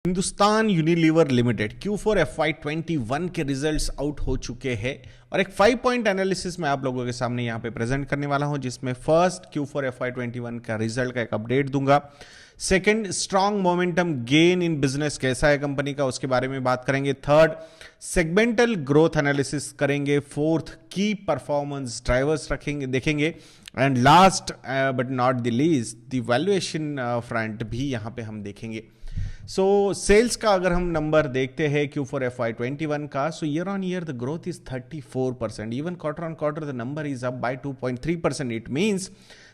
Hindustan Unilever limited Q4 FY21 के results out हो चुके हैं और एक 5 पॉइंट एनालिसिस मैं आप लोगों के सामने यहाँ पे प्रेजेंट करने वाला हूँ, जिसमें फर्स्ट Q4 FY21 का रिजल्ट का एक अपडेट दूंगा। Second, strong momentum gain in business कैसा है कंपनी का, उसके बारे में बात करेंगे। थर्ड, सेगमेंटल ग्रोथ एनालिसिस करेंगे। फोर्थ, की परफॉर्मेंस ड्राइवर्स रखेंगे देखेंगे। And last but not the least, the valuation front भी यहाँ पे हम देखेंगे। सो सेल्स का अगर हम नंबर देखते हैं Q4 FY21 का, so year on year the growth is 34%, even quarter on quarter the number is up by 2.3%. It means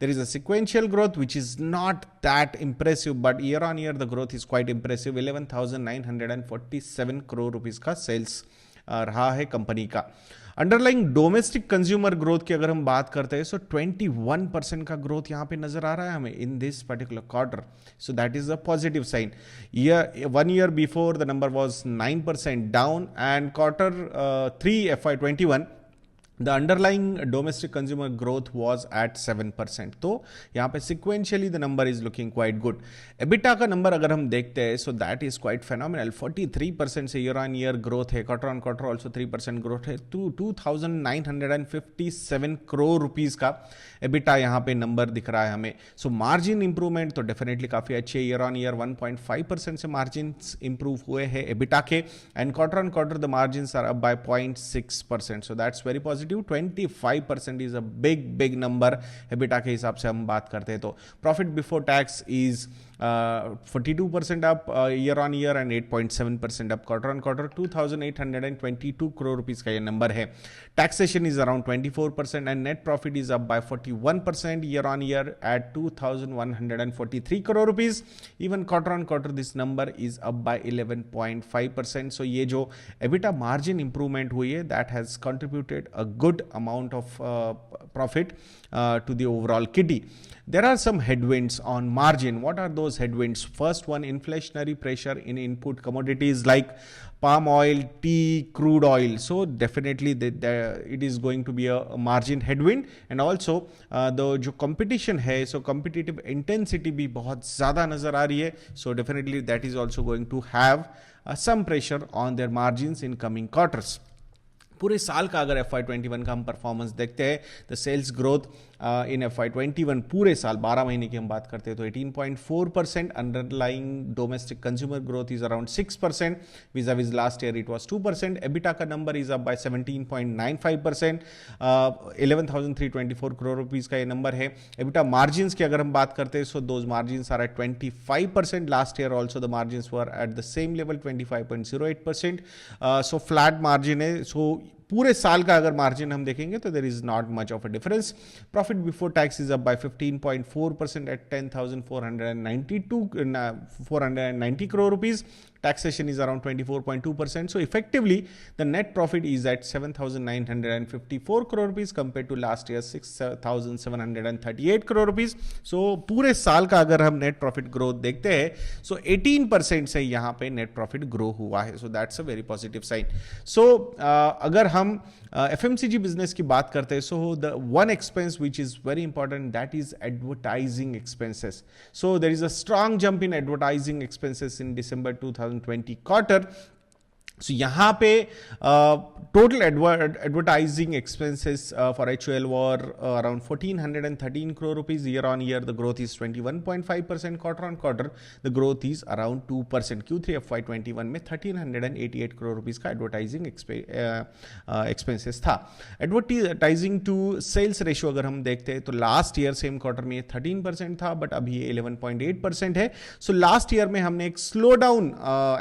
there is a sequential growth which is not that impressive, but year on year the growth is quite impressive. 11,947 crore rupees का sales रहा है company का। Underlying domestic consumer growth की अगर हम बात करते हैं, सो 21% का ग्रोथ यहाँ पे नजर आ रहा है हमें in this particular quarter. So that is a positive sign. One year before the number was 9% down, and quarter 3 FY21 the underlying domestic consumer growth was at 7%. तो यहाँ पे sequentially the number is looking quite good. EBITDA का number अगर हम देखते हैं, so that is quite phenomenal. 43% से year on year growth है, quarter on quarter also 3% growth है, 2,957 crore rupees का EBITDA यहाँ पे नंबर दिख रहा है हमें। So margin improvement तो definitely काफी अच्छी है, year on year 1.5% से margins improve हुए हैं EBITDA के, and quarter on quarter the margins are up by 0.6%. So that's very positive. 25% is a big number EBITDA के हिसाब से हम बात करते हैं तो। Profit before tax is 42% up year on year and 8.7% up quarter on quarter. 2,822 crore rupees का ये नंबर है। Taxation is around 24% and net profit is up by 41% year on year at 2,143 crore rupees. Even quarter on quarter this number is up by 11.5%. So ये जो EBITDA margin improvement हुई है, that has contributed a good amount of profit to the overall kitty. There are some headwinds on margin. What are those headwinds? First one, inflationary pressure in input commodities like palm oil, tea, crude oil. So definitely it is going to be a margin headwind. And also the जो competition है, so competitive intensity भी बहुत ज़्यादा नज़र आ रही है. So definitely that is also going to have some pressure on their margins in coming quarters. पूरे साल का अगर FY21 का हम परफॉर्मेंस देखते हैं, the sales growth in FY21 पूरे साल 12 महीने की हम बात करते हैं तो 18.4%, underlying domestic consumer growth is around 6%, विज़ last year it was 2%। EBITDA का number is up bye 17.95%, 11,324 crore rupees का ये नंबर है। EBITDA मार्जिन्स की अगर हम बात करते हैं, so those margins are at 25%, last year also the margins were at the same level 25.08%, so flat margin है। सो पूरे साल का अगर मार्जिन हम देखेंगे तो there is not much of a difference. Profit before tax is up by 15.4% at 10,490 crore rupees. Taxation is around 24.2%. So effectively, the net profit is at 7,954 crore rupees compared to last year 6,738 crore rupees. So पूरे साल का अगर हम net profit growth देखते हैं, so 18% से यहाँ पे net profit grow हुआ है. So that's a very positive sign. So अगर हम FMCG business की बात करते हैं, so the one expense which is very important, that is advertising expenses. So there is a strong jump in advertising expenses in December 2020 quarter. So यहाँ पे total advertising expenses for HUL were around 1,413 crore rupees. Year on year the growth is 21.5%. Quarter on quarter the growth is around 2%. Q3 FY21 में 1,388 crore rupees का advertising expenses था। Advertising to sales ratio अगर हम देखते हैं तो last year same quarter में 13% था, बट अभी 11.8% है। सो लास्ट ईयर में हमने एक slow down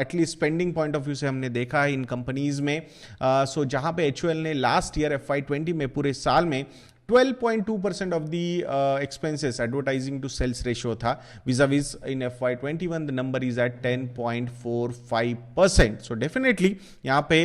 at least spending point of view से हमने देखा है इन कंपनीज में। सो जहां पे HUL ने लास्ट ईयर FY20 में पूरे साल में 12.2% of the expenses advertising to sales ratio था, vis-a-vis in FY21 the number is at 10.45%. So definitely यहाँ पे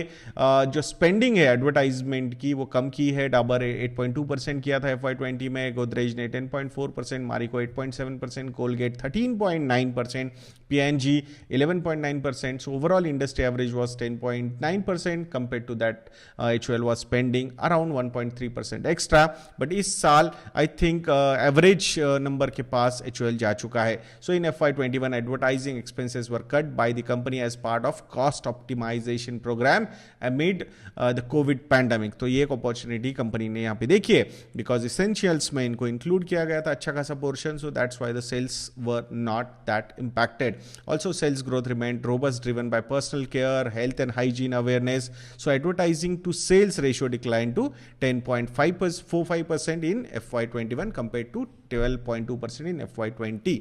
जो spending है advertisement की वो कम की है। डाबर 8.2% किया था FY20 में, गोदरेज ने 10.4%, Marico 8.7%, Colgate 13.9%, P&G 11.9%. So overall industry average was 10.9%. Compared to that HUL was spending around 1.3% extra. But इस साल आई थिंक एवरेज नंबर के पास HUL जा चुका है. So in FY21 advertising expenses were cut by the company as part of cost optimisation programme amid the COVID pandemic. तो ये एक opportunity company ने यहाँ पे देखी है, बिकॉज इसेंशियल्स में इनको इंक्लूड किया गया था अच्छा खासा portion. So that's why the sales were not that impacted. Also, sales growth remained robust, driven by personal care, health and hygiene awareness. So, advertising to sales ratio declined to 10.45% in FY21 compared to 12.2% in FY20.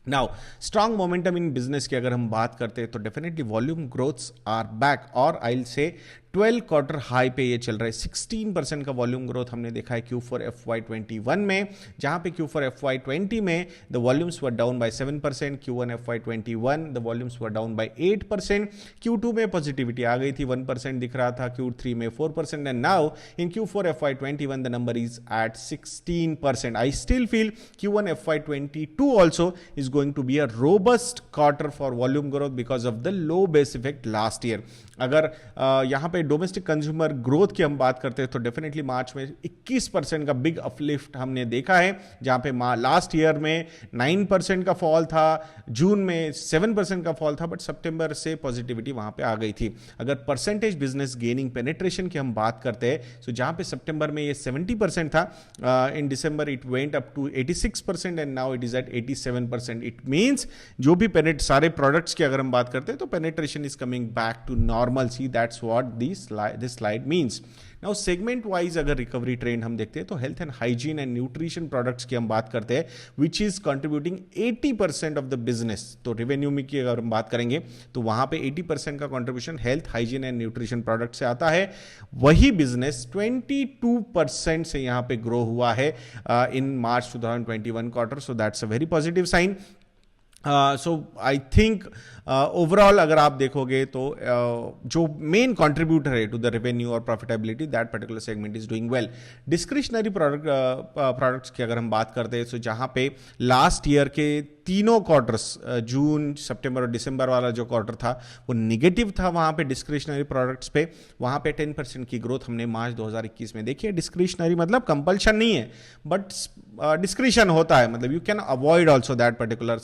Now strong momentum in business की अगर हम बात करते हैं तो definitely volume growths are back, और I will say 12 quarter high पे ये चल रहा है. 16% का वॉल्यूम ग्रोथ हमने देखा है Q4 FY21 में, जहां पे Q4 FY20 में the volumes were down by 7%, Q1 FY21 the volumes were down by 8%, Q2 में पॉजिटिविटी आ गई थी, 1% दिख रहा था, Q3 में 4%, and now in Q4 FY21 the number is at 16%. I still feel Q1 FY22 also is going to be a robust quarter for volume growth because of the low base effect last year. अगर यहां पे domestic consumer growth की हम बात करते हैं तो definitely मार्च में 21% का बिग अपलिफ्ट हमने देखा है, जहां पे लास्ट ईयर में 9% का फॉल था, जून में 7% का फॉल था, बट सितंबर से पॉजिटिविटी वहां पे आ गई थी. अगर परसेंटेज बिजनेस गेनिंग पेनिट्रेशन की हम बात करते हैं तो जहां पे सितंबर में ये 70% था, in December it went up to 86% and now it is at 87%. It means जो भी सारे प्रोडक्ट्स की अगर हम बात करते हैं तो penetration is coming back to normalcy. That's what this slide means. Now segment wise अगर रिकवरी ट्रेंड हम देखते हैं तो health and hygiene and nutrition products की हम बात करते हैं, which is contributing 80% of the business. तो रेवेन्यू में की अगर हम बात करेंगे तो वहां पे 80% का contribution health hygiene and nutrition product से आता है. वही बिजनेस 22% से यहां पे ग्रो हुआ है in March 2021 quarter. So that's a very positive sign. So I think overall अगर आप देखोगे तो जो मेन कंट्रीब्यूटर है टू द रेवेन्यू और profitability, that particular segment is doing well. Discretionary products की अगर हम बात करते हैं तो जहां पे लास्ट ईयर के तीनों क्वार्टर्स, जून, सितंबर और दिसंबर वाला जो क्वार्टर था वो निगेटिव था वहां पे डिस्क्रिशनरी प्रोडक्ट्स पे. वहां पे 10% की ग्रोथ हमने मार्च 2021 में देखी है. डिस्क्रिशनरी मतलब कंपल्शन नहीं है, बट डिस्क्रिशन होता है, मतलब you can avoid also that particular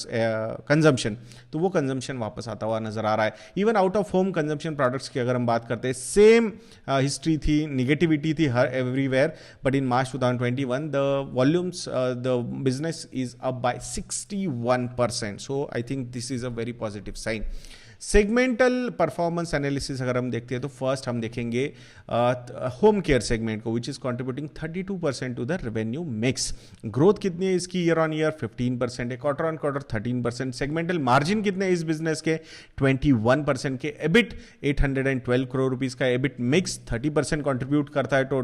consumption. तो वो कंजम्पशन वापस आता हुआ नजर आ रहा है. Even out of home consumption products की अगर हम बात करते हैं, सेम हिस्ट्री थी, निगेटिविटी थी हर everywhere, but in March 2021 the volumes, the business is up by 61%. So I think this is a very positive sign. Segmental performance analysis अगर हम देखते हैं तो फर्स्ट हम देखेंगे होम केयर सेगमेंट को, which is contributing 32% to the revenue mix. Growth कितनी है इसकी ईयर ऑन ईयर? 15% है. Quarter on quarter 13%. Segmental margin कितने हैं इस बिजनेस के? 21% के. एबिट 812 करोड़ रुपीस का. एबिट मिक्स 30% कंट्रीब्यूट करता है to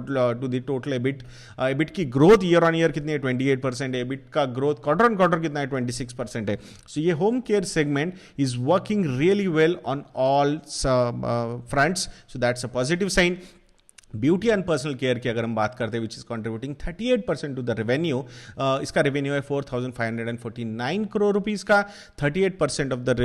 the total EBIT. EBIT की ग्रोथ ईयर ऑन ईयर कितनी है? 28%. एबिट का ग्रोथ क्वार्टर ऑन क्वार्टर कितना है? 26% है. सो ये home care segment is working really well on all fronts, so that's a positive sign. Beauty and personal care की अगर हम बात करते हैं, which is contributing 38% to the revenue. इसका रेवेन्यू है 4,549 करोड़ रुपीस का. 38% ऑफ द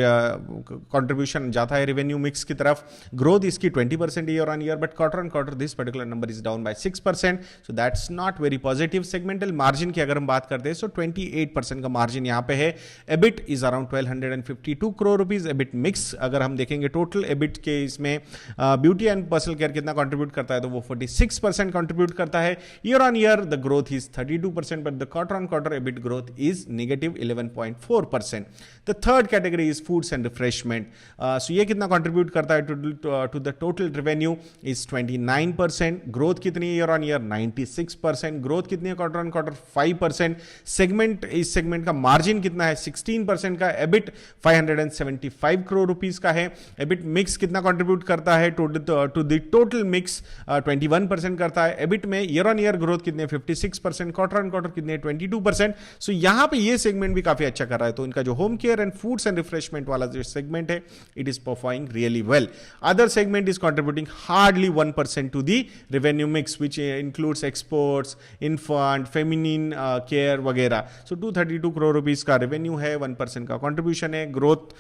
कंट्रीब्यूशन जाता है रेवेन्यू मिक्स की तरफ. ग्रोथ इसकी 20% year on year, but quarter on quarter this particular number is down by 6%. So that's not very positive. Segmental margin की अगर हम बात करते हैं, सो 28% का मार्जिन यहाँ पे है. EBIT is around 1,252 crore rupees. EBIT mix अगर हम देखेंगे टोटल एबिट के इसमें ब्यूटी एंड पर्सनल केयर कितना कंट्रीब्यूट करता है, तो वो 46% कंट्रीब्यूट करता है. Year on year the growth is 32%, but the quarter on quarter EBIT growth is negative 11.4%. The third category is foods and refreshment. So ये कितना कंट्रीब्यूट करता है to the total revenue? Is 29%. Growth कितनी है year on year? 96%. Growth कितनी है quarter on quarter? 5%. Segment, इस segment का मार्जिन कितना है? 16% का. एबिट 575 करोड़ रुपीस का है. एबिट मिक्स कितना कंट्रीब्यूट करता है टू द टोटल मिक्स? 21% करता है. एबिट में ईयर ऑन ईयर ग्रोथ कितने? 56%. क्वार्टर ऑन क्वार्टर कितने? 22%. सो यहां पे ये सेगमेंट भी काफी अच्छा कर रहा है. तो इनका जो home care and foods and refreshment वाला जो सेगमेंट है, it is performing really well. Other segment is contributing hardly 1% to the revenue mix, which includes exports, infant, feminine care वगैरह. सो 232 करोड़ रुपीस का रेवेन्यू है, 1% का कंट्रीब्यूशन है. Growth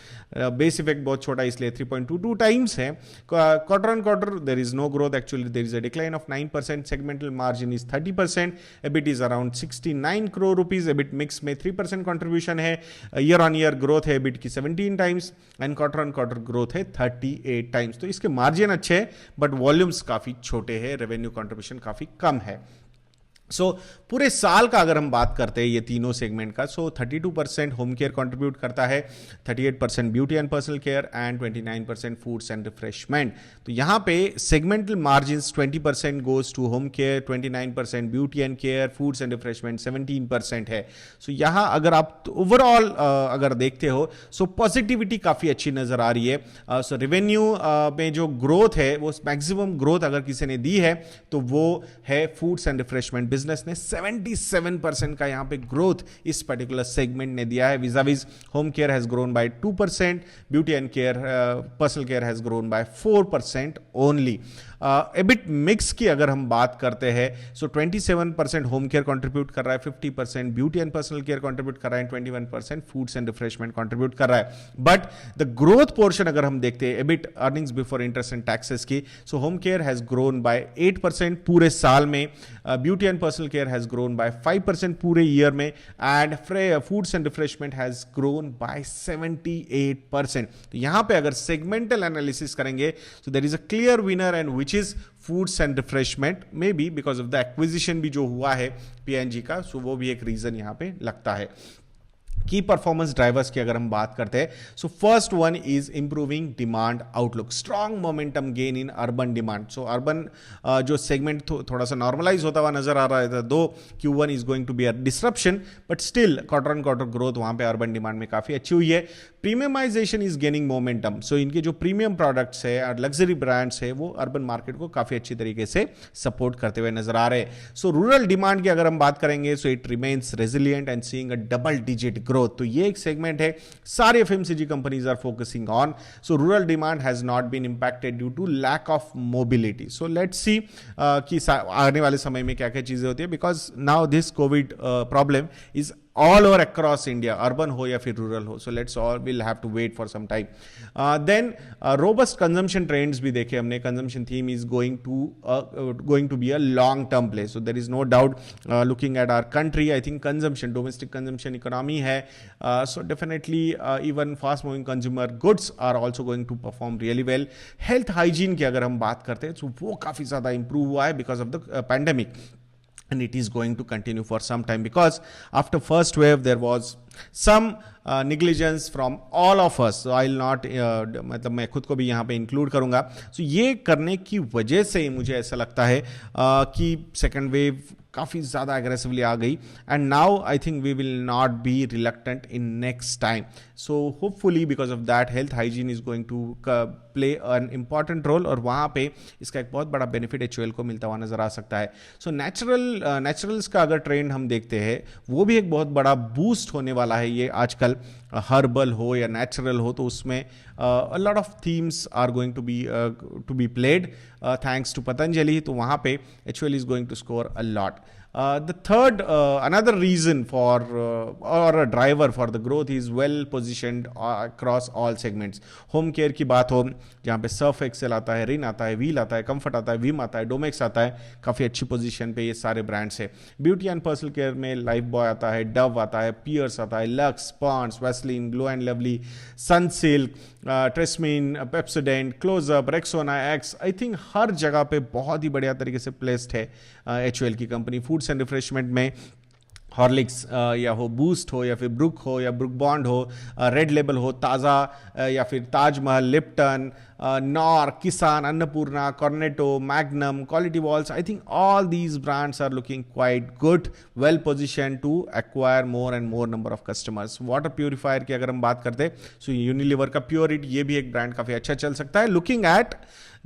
base effect बहुत छोटा इसलिए 3.22 टाइम्स है. Quarter on quarter there is no growth, actually there is is a decline of 9%. Segmental margin is 30%. EBIT is around 69 crore rupees. EBIT mix में 3% contribution है. Year on year growth है EBIT की 17 times and quarter on quarter growth है 38 times. तो इसके margin अच्छे हैं but volumes काफी छोटे हैं, रेवेन्यू कंट्रीब्यूशन काफी कम है. सो पूरे साल का अगर हम बात करते हैं ये तीनों सेगमेंट का, सो 32% होम केयर कंट्रीब्यूट करता है, 38% beauty and personal care and 29% foods and refreshment. तो यहाँ पे segmental margins 20% goes to home care, 29% beauty and care, foods and refreshment 17% है. सो यहाँ अगर आप ओवरऑल अगर देखते हो सो पॉजिटिविटी काफ़ी अच्छी नज़र आ रही है. सो रेवेन्यू में जो ग्रोथ है वो मैक्सिमम ग्रोथ अगर किसी ने दी है तो वो है फूड्स एंड रिफ्रेशमेंट बिजनेस ने 77% का यहां पे ग्रोथ इस पर्टिकुलर सेगमेंट ने दिया है. Vis a vis home care has grown by 2%, beauty and care personal care has grown by 4% only. EBIT mix की अगर हम बात करते हैं सो 27% होम केयर कंट्रीब्यूट कर रहा है, 50% beauty and personal care contribute कर रहा है, 21% फूड्स एंड रिफ्रेशमेंट कंट्रीब्यूट कर रहा है. बट द ग्रोथ पोर्शन अगर हम देखते हैं EBIT earnings before interest and taxes की, so home care has grown by 8% पूरे साल में, beauty and personal care has grown by 5% पूरे ईयर में, and foods and refreshment has grown by 78%. तो यहां पे अगर सेगमेंटल एनालिसिस करेंगे so there is a clear winner and which is foods and refreshment, may be because of the acquisition भी जो हुआ है पीएनजी का, सो वो भी एक रीजन यहां पे लगता है. की परफॉर्मेंस ड्राइवर्स की अगर हम बात करते हैं so first one is improving demand outlook, strong momentum gain in urban demand. So urban जो सेगमेंट थोड़ा सा नॉर्मलाइज होता हुआ नजर आ रहा था, though Q1 is going to be a disruption but still quarter on quarter growth वहां पे अर्बन डिमांड में काफी अच्छी हुई है. Premiumisation is gaining momentum, so इनके जो प्रीमियम प्रोडक्ट्स है और लग्जरी ब्रांड्स है वो अर्बन मार्केट को काफी अच्छी तरीके से सपोर्ट करते हुए नजर आ रहे हैं. सो रूरल डिमांड की अगर हम बात करेंगे so it remains resilient and seeing a double digit growth. तो ये एक सेगमेंट है सारे FMCG companies are focusing on. So rural demand has not been impacted due to lack of mobility. So let's see कि आने वाले समय में क्या क्या चीजें होती है, because now this Covid problem is all over across India, urban हो या फिर rural हो. So let's all we'll have to wait for some time. Then robust consumption trends भी देखे हमने. Consumption theme is going to be a long term play. So there is no doubt. Looking at our country, I think consumption, domestic consumption economy है. So definitely even fast moving consumer goods are also going to perform really well. Health hygiene की अगर हम बात करते हैं तो वो काफी ज्यादा improve हुआ है because of the pandemic. And it is going to continue for some time because after first wave there was some negligence from all of us. So I'll not मतलब मैं खुद को भी यहाँ पे इंक्लूड करूँगा. So ये करने की वजह से मुझे ऐसा लगता है कि सेकेंड वेव काफ़ी ज़्यादा एग्रेसिवली आ गई and now I think we will not be reluctant in next time. So hopefully because of that health hygiene is going to play an important role और वहाँ पे इसका एक बहुत बड़ा बेनिफिट एचयूएल को मिलता हुआ नजर आ सकता है. सो नेचुरल्स का अगर ट्रेंड हम देखते हैं वो भी एक बहुत बड़ा बूस्ट होने वाला है. ये आजकल हर्बल हो या नेचुरल हो तो उसमें a lot of themes are going to be played thanks to Patanjali. तो वहाँ पे HUL is going to score a lot. The third another reason for or a driver for the growth is well positioned across all segments. Home care की बात हो जहाँ पे Surf Excel आता है, रिन आता है, व्हील आता है, कंफर्ट आता है, विम आता है, डोमेक्स आता है, काफ़ी अच्छी पोजीशन पे ये सारे ब्रांड्स है. ब्यूटी एंड पर्सनल केयर में लाइफ बॉय आता है, डव आता है, पियर्स आता है, Lux, Pond's, Vaseline, Glow and Lovely, Sunsilk, Tresemme, Pepsodent, Closeup, Rexona Axe. I think हर जगह पे बहुत ही बढ़िया तरीके से प्लेस्ड है HUL की कंपनी. फूड्स एंड रिफ्रेशमेंट में हॉर्लिक्स या हो, बूस्ट हो या फिर ब्रुक हो या ब्रुक बॉन्ड हो, रेड लेबल हो, ताज़ा या फिर Taj Mahal, Lipton, Knorr, Kissan, Annapurna, Cornetto, Magnum, Kwality Wall's. I think all these brands are looking quite good, well position to acquire more and more number of customers. Water purifier की अगर हम बात करते हैं सो यूनिलीवर का प्योरिट ये भी एक ब्रांड काफ़ी अच्छा चल सकता है. लुकिंग एट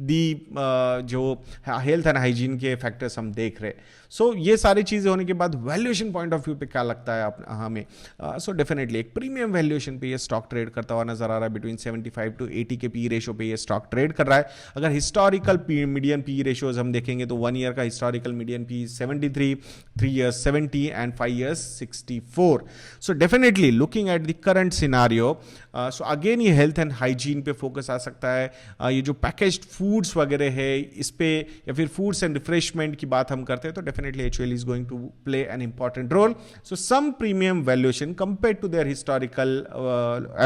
दी जो हेल्थ एंड हाइजीन के फैक्टर्स हम देख रहे. सो ये सारी चीज़ें होने के बाद वैल्यूएशन पॉइंट ऑफ व्यू पे क्या लगता है हमें? सो डेफिनेटली एक प्रीमियम वैल्यूएशन पे ये स्टॉक ट्रेड करता हुआ नजर आ रहा है. बिटवीन 75 to 80 के पी रेशियो पे ये स्टॉक ट्रेड कर रहा है. अगर हिस्टोरिकल मीडियन पी रेशियोज हम देखेंगे तो 1 ईयर का historical median P 73, 3 years 70 and 5 years 64. So definitely looking at the current scenario so again ये हेल्थ एंड हाइजीन पे फोकस आ सकता है. ये जो पैकेज्ड फूड फूड्स वगैरह है इस पे, या फिर फूड्स एंड रिफ्रेशमेंट की बात हम करते हैं तो definitely HUL is going to play an important role. So some premium valuation compare to their historical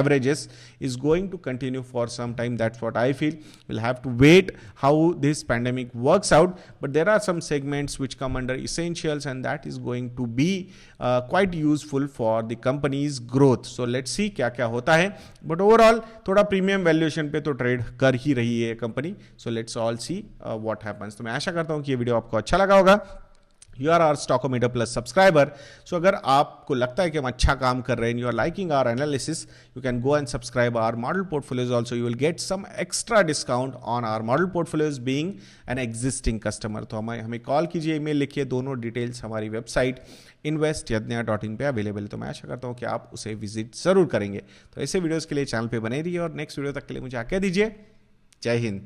averages is going to continue for some time. That's what I feel. We'll have to wait how this pandemic works out, but there are some segments which come under essentials and that is going to be quite useful for the company's growth. So let's see क्या क्या होता है, but overall थोड़ा premium valuation पे तो trade कर ही रही है company. So let's all see what happens. तो मैं आशा करता हूँ कि ये वीडियो आपको अच्छा लगा होगा. You are our Stockometer Plus subscriber. So अगर आपको लगता है कि हम अच्छा काम कर रहे हैं, you are liking our analysis, you can go and subscribe our model portfolios also. You will get some extra discount on our model portfolios being an existing customer. तो हमें कॉल कीजिए, ईमेल लिखिए, दोनों डिटेल्स हमारी website investYadnya.in पे available है. तो मैं आशा करता हूँ कि आप उसे विजिट जरूर करेंगे. तो ऐसे वीडियोज़ के लिए चैनल पे बने रहिए और नेक्स्ट वीडियो तक के लिए मुझे आज्ञा दीजिए. जय हिंद.